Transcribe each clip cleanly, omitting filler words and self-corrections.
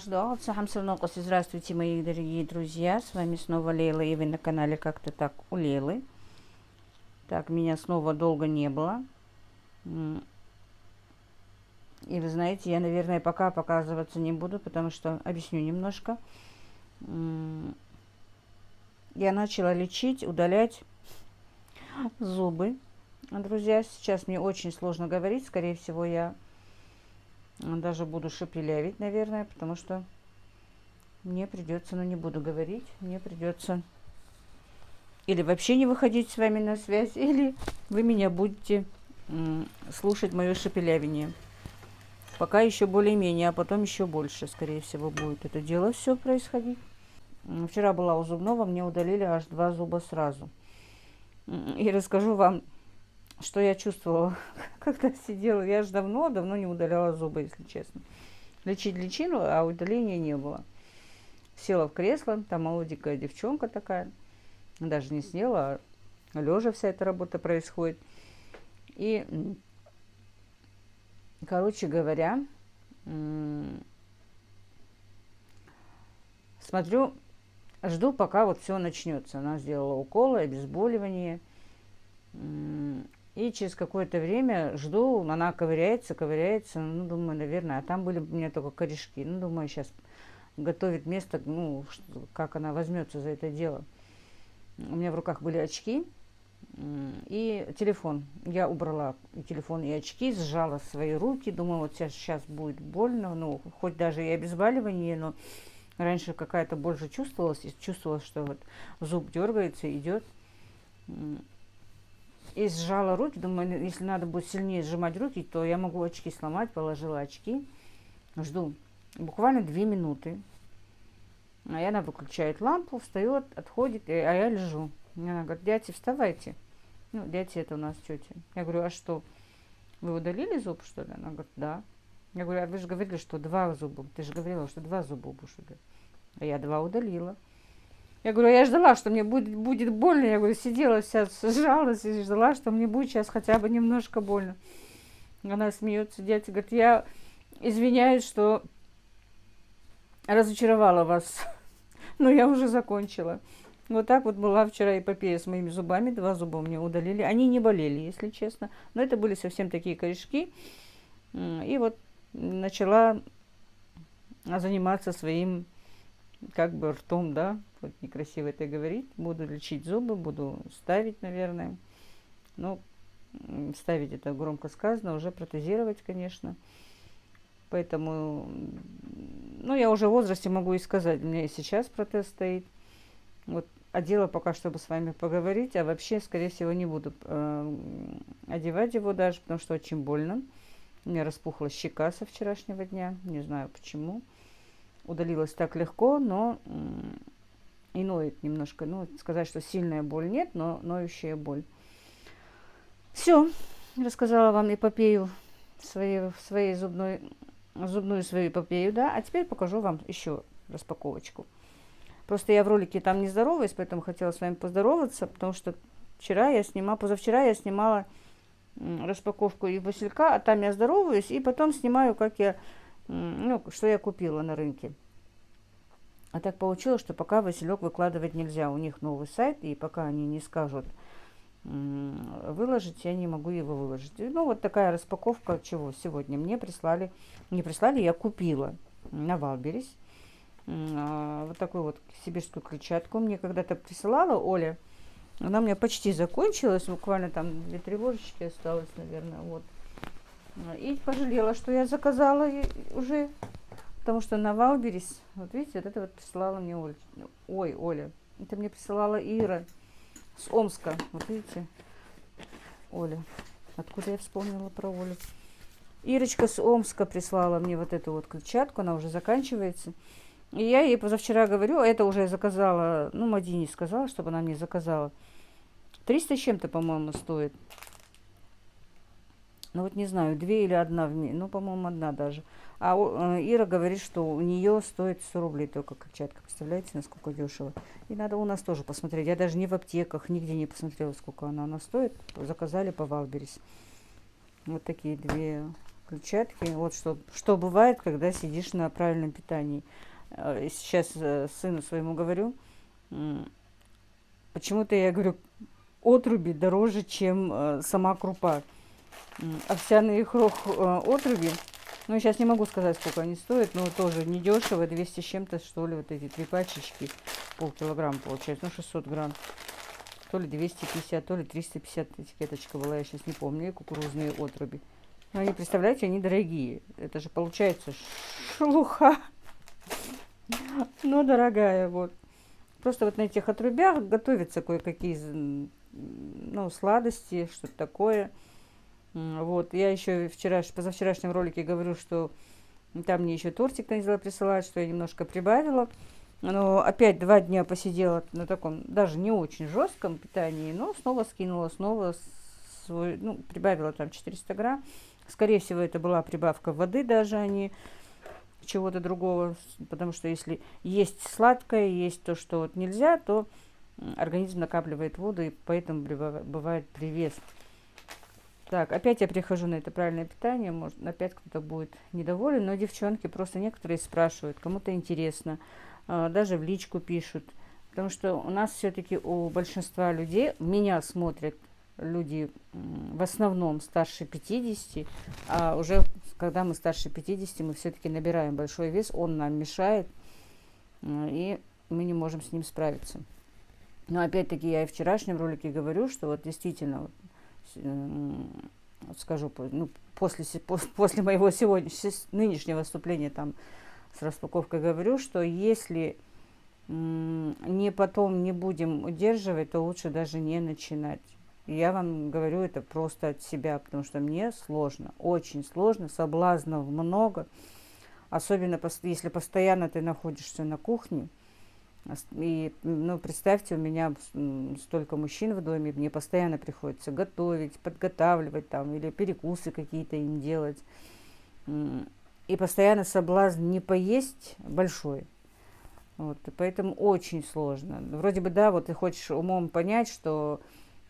Здравствуйте, мои дорогие друзья, с вами снова Лейла, и вы на канале Как-то так у Лейлы. Так, меня снова долго не было. И вы знаете, я, наверное, пока показываться не буду, потому что, объясню немножко. Я начала лечить, удалять зубы. Друзья, сейчас мне очень сложно говорить, скорее всего, я даже буду шепелявить, наверное, потому что мне придется, но не буду говорить, мне придется или вообще не выходить с вами на связь, или вы меня будете слушать мое шепелявение. Пока еще более-менее, а потом еще больше, скорее всего, будет это дело все происходить. Вчера была у зубного, мне удалили аж 2 зуба сразу. И расскажу вам, что я чувствовала, когда сидела. Я же давно не удаляла зубы, если честно. Лечить лечила, а удаления не было. Села в кресло, там молоденькая девчонка такая, даже не села, а лежа вся эта работа происходит. И, короче говоря, смотрю, жду, пока вот все начнется. Она сделала уколы, обезболивание. И через какое-то время жду, она ковыряется, ну, думаю, наверное, а там были у меня только корешки. Ну, думаю, сейчас готовит место, ну, как она возьмется за это дело. У меня в руках были очки и телефон. Я убрала и телефон, и очки, сжала свои руки. Думаю, вот сейчас будет больно. Ну, хоть даже и обезболивание, но раньше какая-то боль же чувствовалась. И чувствовалось, что вот зуб дергается, идет. И сжала руки. Думаю, если надо будет сильнее сжимать руки, то я могу очки сломать. Положила очки. Жду. Буквально 2 минуты. И она выключает лампу, встает, отходит, а я лежу. И она говорит: дядя, вставайте. Ну, дядя это у нас тетя. Я говорю: а что, вы удалили зуб, что ли? Она говорит: да. Я говорю: а вы же говорили, что 2 зуба. Ты же говорила, что 2 зуба будешь удалить. А я 2 удалила. Я говорю: я ждала, что мне будет больно. Я говорю, сидела вся, сжалась и ждала, что мне будет сейчас хотя бы немножко больно. Она смеется, дядя говорит: я извиняюсь, что разочаровала вас, но я уже закончила. Вот так вот была вчера эпопея с моими зубами. 2 зуба у меня удалили. Они не болели, если честно, но это были совсем такие корешки. И вот начала заниматься своим как бы ртом, да, вот некрасиво это говорить. Буду лечить зубы, буду ставить, наверное. Ну, ставить это громко сказано, уже протезировать, конечно. Поэтому, ну, я уже в возрасте могу и сказать, у меня и сейчас протез стоит. Вот, одела пока, чтобы с вами поговорить, а вообще, скорее всего, не буду одевать его даже, потому что очень больно. У меня распухла щека со вчерашнего дня, не знаю почему. Удалилась так легко, но и ноет немножко. Ну, сказать, что сильная боль нет, но ноющая боль. Все, рассказала вам эпопею своей зубную свою эпопею, да. А теперь покажу вам еще распаковочку. Просто я в ролике там не здороваюсь, поэтому хотела с вами поздороваться, потому что позавчера я снимала распаковку и василька, а там я здороваюсь, и потом снимаю, как я, ну, что я купила на рынке. А так получилось, что пока василек выкладывать нельзя. У них новый сайт, и пока они не скажут выложить, я не могу его выложить. Ну, вот такая распаковка, чего сегодня мне прислали. Не прислали, я купила на Валберес. Вот такую вот сибирскую клетчатку. Мне когда-то присылала Оля. Она у меня почти закончилась. Буквально там 2-3 ложечки осталось, наверное. Вот. И пожалела, что я заказала уже. Потому что на Валберес, вот видите, вот это вот присылала мне Оля. Ой, Оля. Это мне присылала Ира с Омска. Вот видите, Оля. Откуда я вспомнила про Олю? Ирочка с Омска прислала мне вот эту вот клетчатку. Она уже заканчивается. И я ей позавчера говорю, это уже я заказала, ну, Мадине сказала, чтобы она мне заказала. 300 с чем-то, по-моему, стоит. Ну, вот не знаю, 2 или 1, ну, по-моему, 1 даже. А Ира говорит, что у нее стоит 100 рублей только клетчатка. Представляете, насколько дешево? И надо у нас тоже посмотреть. Я даже не в аптеках, нигде не посмотрела, сколько она стоит. Заказали по Валберес. Вот такие 2 Клетчатки. Вот что бывает, когда сидишь на правильном питании. Сейчас сыну своему говорю, почему-то я говорю, отруби дороже, чем сама крупа. Овсяные отруби, ну, сейчас не могу сказать, сколько они стоят, но тоже недешево, 200 с чем-то, что ли, вот эти 3 пачечки, полкилограмма получается, ну, 600 грамм. То ли 250, то ли 350 этикеточка была, я сейчас не помню, и кукурузные отруби. Но они, представляете, они дорогие. Это же получается шелуха, но дорогая, вот. Просто вот на этих отрубях готовятся кое-какие, ну, сладости, что-то такое. Вот, я еще позавчерашнем ролике говорю, что там мне еще тортик начала присылать, что я немножко прибавила. Но опять 2 дня посидела на таком, даже не очень жестком питании, но снова скинула, ну, прибавила там 400 грамм. Скорее всего, это была прибавка воды даже, а не чего-то другого. Потому что если есть сладкое, есть то, что вот нельзя, то организм накапливает воду, и поэтому бывает привес. Так, опять я прихожу на это правильное питание, может, опять кто-то будет недоволен, но девчонки просто некоторые спрашивают, кому-то интересно, даже в личку пишут, потому что у нас все-таки у большинства людей, меня смотрят люди в основном старше 50, а уже когда мы старше 50, мы все-таки набираем большой вес, он нам мешает, и мы не можем с ним справиться. Но опять-таки я и в вчерашнем ролике говорю, что вот действительно, скажу, ну, после моего нынешнего выступления там с распаковкой говорю, что если потом не будем удерживать, то лучше даже не начинать. И я вам говорю это просто от себя, потому что мне сложно, очень сложно, соблазнов много. Особенно если постоянно ты находишься на кухне. И, ну, представьте, у меня столько мужчин в доме, мне постоянно приходится готовить, подготавливать там, или перекусы какие-то им делать. И постоянно соблазн не поесть большой. Вот, и поэтому очень сложно. Вроде бы, да, вот ты хочешь умом понять, что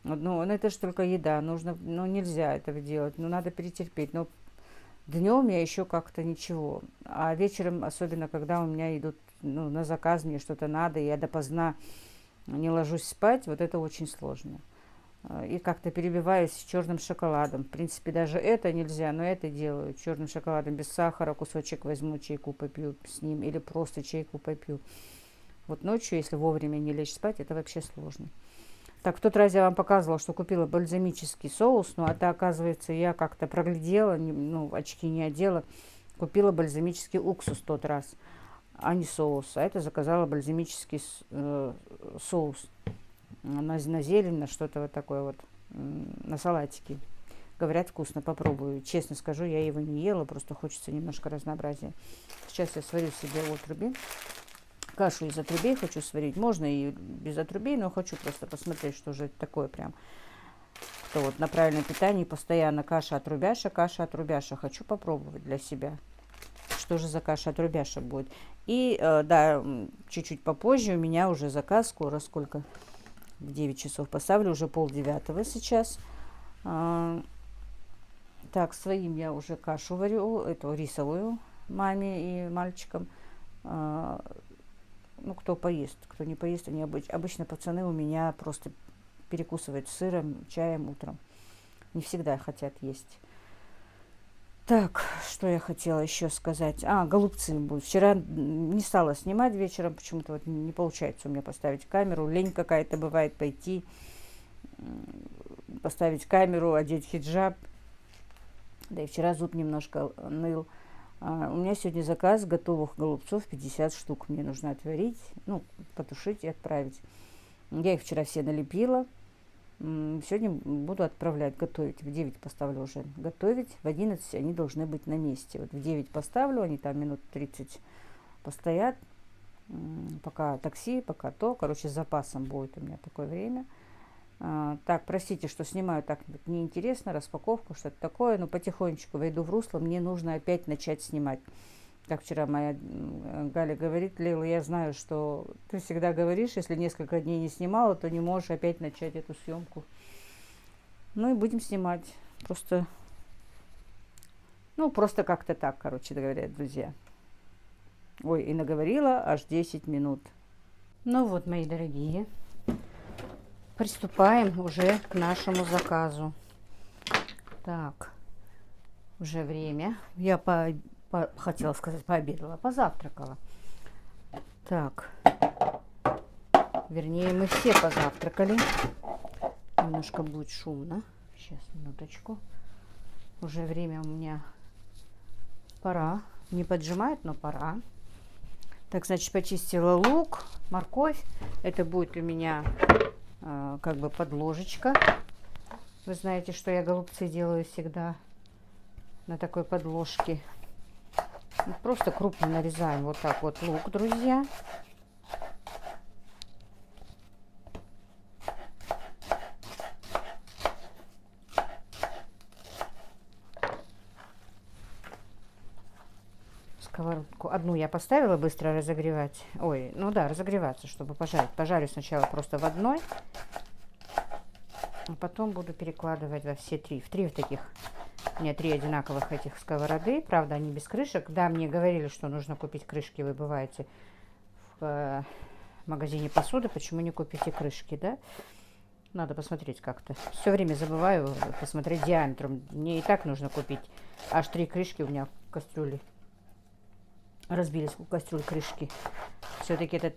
ну это же только еда, нужно, ну, нельзя этого делать, ну, надо перетерпеть. Но днем я еще как-то ничего. А вечером, особенно когда у меня идут, ну, на заказ, мне что-то надо, и я допоздна не ложусь спать, вот это очень сложно. И как-то перебиваюсь с черным шоколадом. В принципе, даже это нельзя, но это делаю. Черным шоколадом без сахара, кусочек возьму, чайку попью с ним, или просто чайку попью. Вот ночью, если вовремя не лечь спать, это вообще сложно. Так, в тот раз я вам показывала, что купила бальзамический соус, но это, оказывается, я как-то проглядела, ну, очки не одела, купила бальзамический уксус в тот раз, а не соус. А это заказала бальзамический соус на зелень, на что-то вот такое вот, на салатики. Говорят, вкусно, попробую. Честно скажу, я его не ела, просто хочется немножко разнообразия. Сейчас я сварю себе отруби. Кашу из отрубей хочу сварить. Можно и без отрубей, но хочу просто посмотреть, что же это такое прям. Кто вот на правильном питании постоянно каша отрубяша. Хочу попробовать для себя, что же за каша отрубяша будет. И да, чуть-чуть попозже у меня уже заказ, скоро сколько? В 9 часов поставлю, уже 8:30 сейчас. Так, своим я уже кашу варю, эту рисовую, маме и мальчикам. Ну, кто поест, кто не поест, они обычно пацаны у меня просто перекусывают сыром, чаем утром. Не всегда хотят есть. Так, что я хотела еще сказать. Голубцы будут. Вчера не стала снимать вечером, почему-то вот не получается у меня поставить камеру. Лень какая-то бывает пойти, поставить камеру, одеть хиджаб. Да и вчера зуб немножко ныл. У меня сегодня заказ готовых голубцов 50 штук. Мне нужно отварить, ну, потушить и отправить. Я их вчера все налепила. Сегодня буду отправлять, готовить. В 9 поставлю уже готовить. В 11 они должны быть на месте. Вот в 9 поставлю, они там минут 30 постоят. Пока такси, пока то. Короче, с запасом будет у меня такое время. Так, простите, что снимаю так неинтересно, распаковку, что-то такое, но потихонечку войду в русло, мне нужно опять начать снимать. Как вчера моя Галя говорит: Лейла, я знаю, что ты всегда говоришь, если несколько дней не снимала, то не можешь опять начать эту съемку. Ну и будем снимать. Просто Ну, просто как-то так, короче говоря, друзья. Ой, и наговорила аж 10 минут. Ну вот, мои дорогие, приступаем уже к нашему заказу. Так, уже время. Я хотела сказать, пообедала, позавтракала. Так, вернее, мы все позавтракали. Немножко будет шумно. Сейчас, минуточку. Уже время у меня пора. Не поджимает, но пора. Так, значит, почистила лук, морковь. Это будет у меня как бы подложечка. Вы знаете, что я голубцы делаю всегда на такой подложке. Просто крупно нарезаем вот так вот лук, друзья. Сковородку одну я поставила быстро разогревать. Ой, ну да, разогреваться, чтобы пожарить. Пожарю сначала просто в одной, а потом буду перекладывать во все три. В три в таких. У меня 3 одинаковых этих сковороды. Правда, они без крышек. Да, мне говорили, что нужно купить крышки. Вы бываете в магазине посуды. Почему не купите крышки, да? Надо посмотреть как-то. Все время забываю посмотреть диаметром. Мне и так нужно купить. Аж 3 крышки у меня в кастрюле. Разбились у кастрюль крышки. Все-таки этот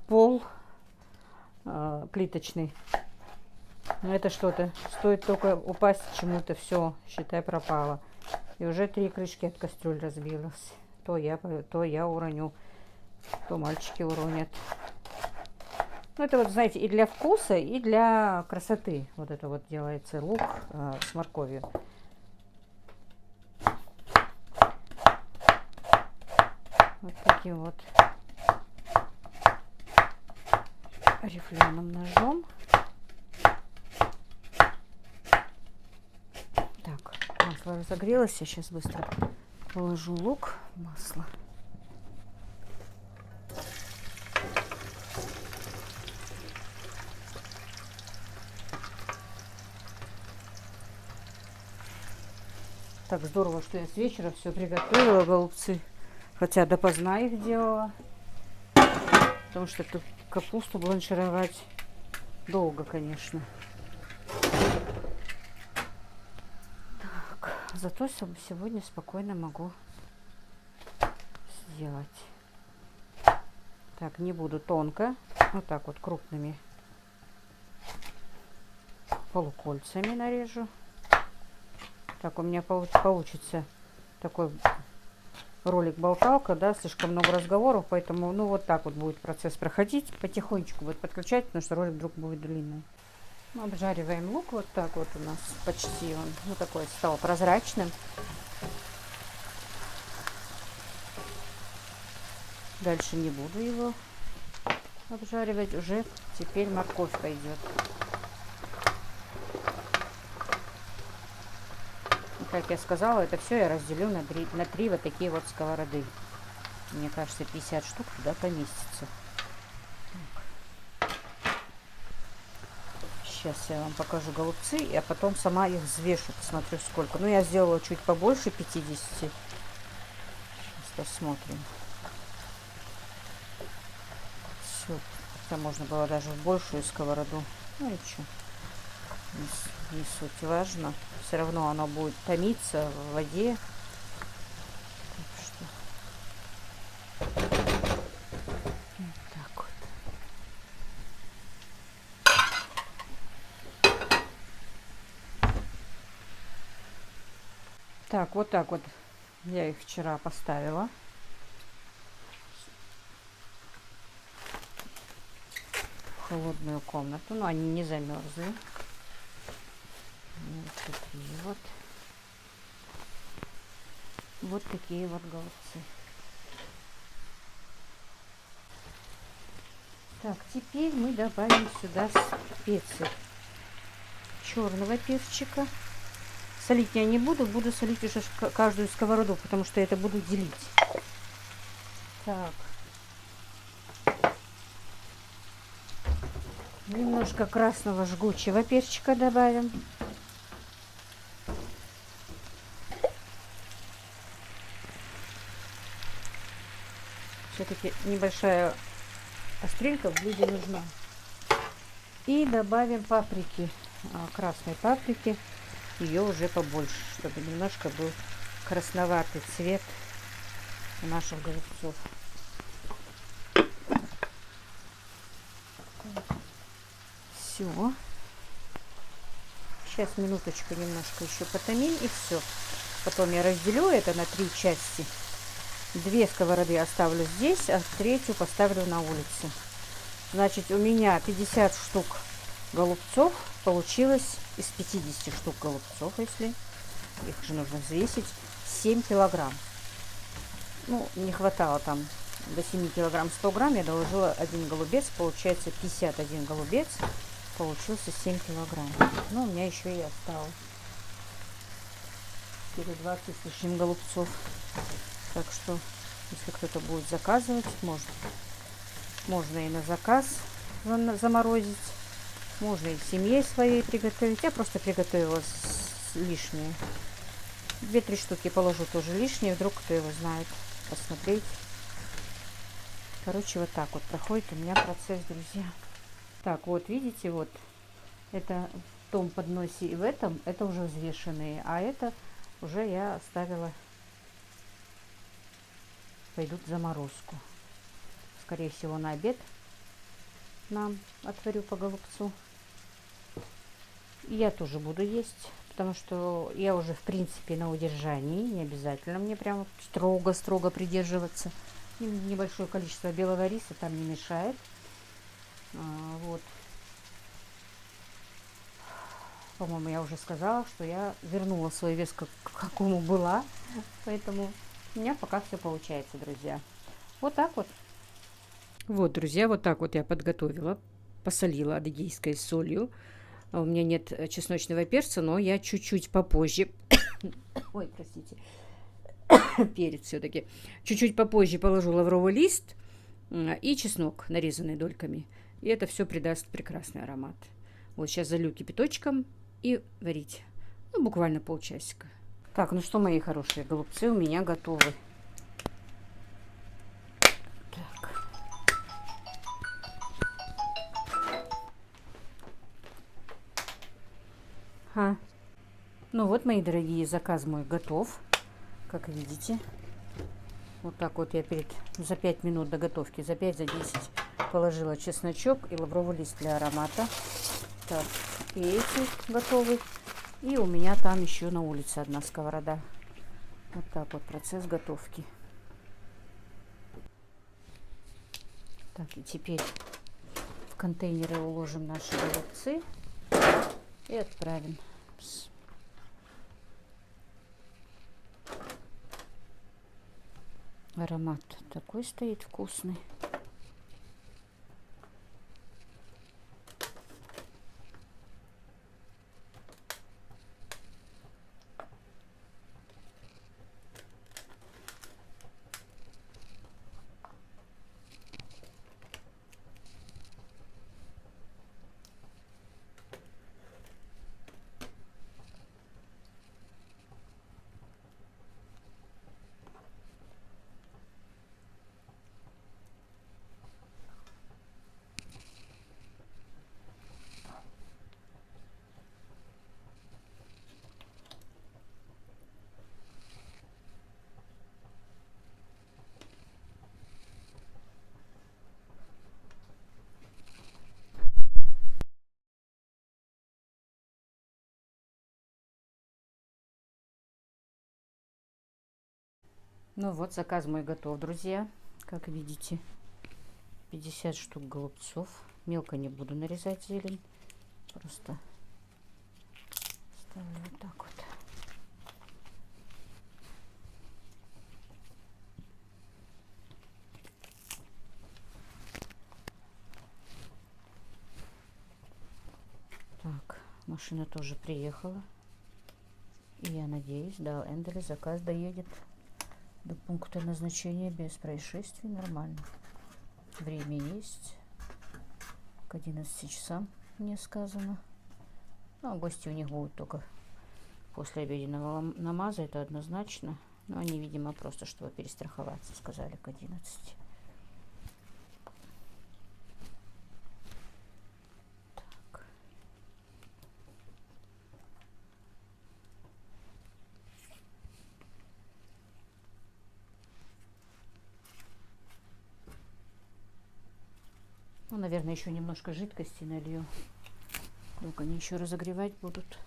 пол плиточный. Но это что-то. Стоит только упасть чему-то, все, считай, пропало. И уже 3 крышки от кастрюль разбилось. То я уроню, то мальчики уронят. Ну, это вот, знаете, и для вкуса, и для красоты. Вот это вот делается лук с морковью. Вот таким вот рифленым ножом. Так, масло разогрелось. Я сейчас быстро положу лук в масло. Так здорово, что я с вечера все приготовила, голубцы. Хотя допоздна их делала. Потому что эту капусту бланшировать долго, конечно. Так, зато сегодня спокойно могу сделать. Так, не буду тонко. Вот так вот крупными полукольцами нарежу. Так, у меня получится такой ролик-болталка, да, слишком много разговоров, поэтому, ну, вот так вот будет процесс проходить. Потихонечку будет подключать, потому что ролик вдруг будет длинный. Обжариваем лук вот так вот у нас почти он, ну, такой стал прозрачным. Дальше не буду его обжаривать, уже теперь морковь пойдет. Как я сказала, это все я разделю на 3 вот такие вот сковороды. Мне кажется, 50 штук туда поместится. Так. Сейчас я вам покажу голубцы, а потом сама их взвешу, посмотрю сколько. Ну, я сделала чуть побольше 50. Сейчас посмотрим. Все, это можно было даже в большую сковороду. Ну и что, не суть важно. Все равно оно будет томиться в воде. Так что... Вот так вот. Так, вот так вот я их вчера поставила. В холодную комнату, но они не замерзли. Вот такие вот. Вот такие вот голубцы. Так, теперь мы добавим сюда специи. Черного перчика. Солить я не буду, буду солить уже каждую сковороду, потому что это буду делить. Так. Немножко красного жгучего перчика добавим. Все-таки небольшая остринка в блюде нужна. И добавим паприки, красной паприки. Ее уже побольше, чтобы немножко был красноватый цвет у наших голубцов. Все. Сейчас минуточку немножко еще потомим, и все. Потом я разделю это на 3 части. 2 сковороды оставлю здесь, а 3-ю поставлю на улице. Значит, у меня 50 штук голубцов получилось из 50 штук голубцов, если их же нужно взвесить, 7 килограмм. Ну, не хватало там до 7 килограмм 100 грамм, я доложила 1 голубец, получается 51 голубец, получился 7 килограмм. Ну, у меня еще и осталось 20 с лишним голубцов. Так что, если кто-то будет заказывать, можно и на заказ заморозить, можно и семье своей приготовить. Я просто приготовила лишнее. 2-3 штуки положу тоже лишнее, вдруг кто его знает, посмотреть. Короче, вот так вот проходит у меня процесс, друзья. Так, вот видите, вот это в том подносе и в этом, это уже взвешенные, а это уже я оставила, пойдут в заморозку. Скорее всего, на обед нам отварю по голубцу. И я тоже буду есть, потому что я уже, в принципе, на удержании. Не обязательно мне прям строго-строго придерживаться. Небольшое количество белого риса там не мешает. Вот. По-моему, я уже сказала, что я вернула свой вес к какому была. Поэтому у меня пока все получается, друзья. Вот так вот. Вот, друзья, вот так вот я подготовила. Посолила адыгейской солью. У меня нет чесночного перца, но я чуть-чуть попозже... Ой, простите. Перец все-таки. Чуть-чуть попозже положу лавровый лист и чеснок, нарезанный дольками. И это все придаст прекрасный аромат. Вот сейчас залью кипяточком и варить. Ну, буквально полчасика. Так, ну что, мои хорошие голубцы у меня готовы. Так. Ну вот, мои дорогие, заказ мой готов. Как видите. Вот так вот я за 5 минут до готовки, за 5-10 положила чесночок и лавровый лист для аромата. Так, и эти готовы. И у меня там еще на улице одна сковорода. Вот так вот процесс готовки. Так, и теперь в контейнеры уложим наши голубцы и отправим. Аромат такой стоит вкусный. Ну вот, заказ мой готов, друзья. Как видите, 50 штук голубцов. Мелко не буду нарезать зелень. Просто ставлю вот так вот. Так, машина тоже приехала. И я надеюсь, до Энделя заказ доедет до пункта назначения без происшествий нормально. Время есть. К 11 часам мне сказано. Ну, а гости у них будут только после обеденного намаза, это однозначно. Но они, видимо, просто, чтобы перестраховаться, сказали к 11. Ну, наверное, еще немножко жидкости налью. Вдруг они еще разогревать будут.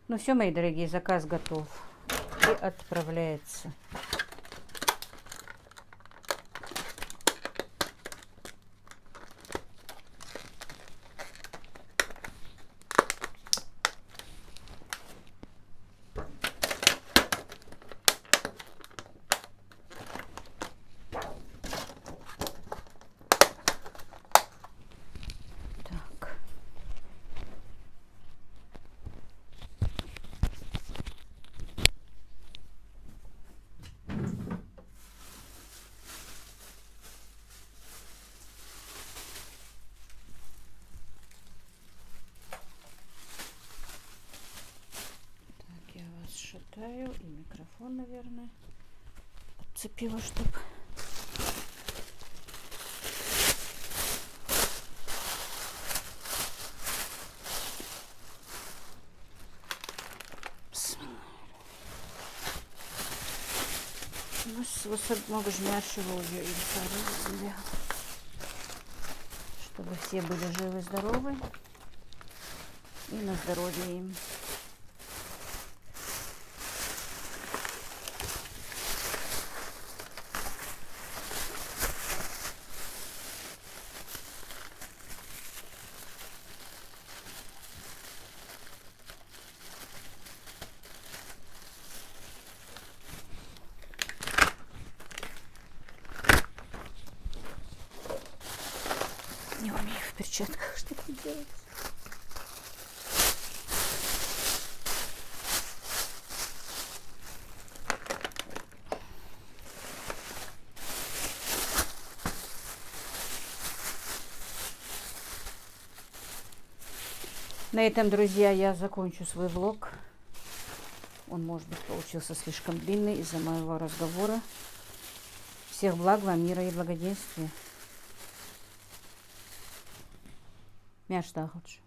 Ну все, мои дорогие, заказ готов и отправляется. Так. Я вас шатаю и микрофон, наверное, отцепила, чтобы... Могожмяшего ее и земля. Чтобы все были живы, здоровы и на здоровье им. Не умею в перчатках что-то делать. На этом, друзья, я закончу свой влог. Он, может быть, получился слишком длинный из-за моего разговора. Всех благ вам, мира и благоденствия. Мяш, да, хочешь?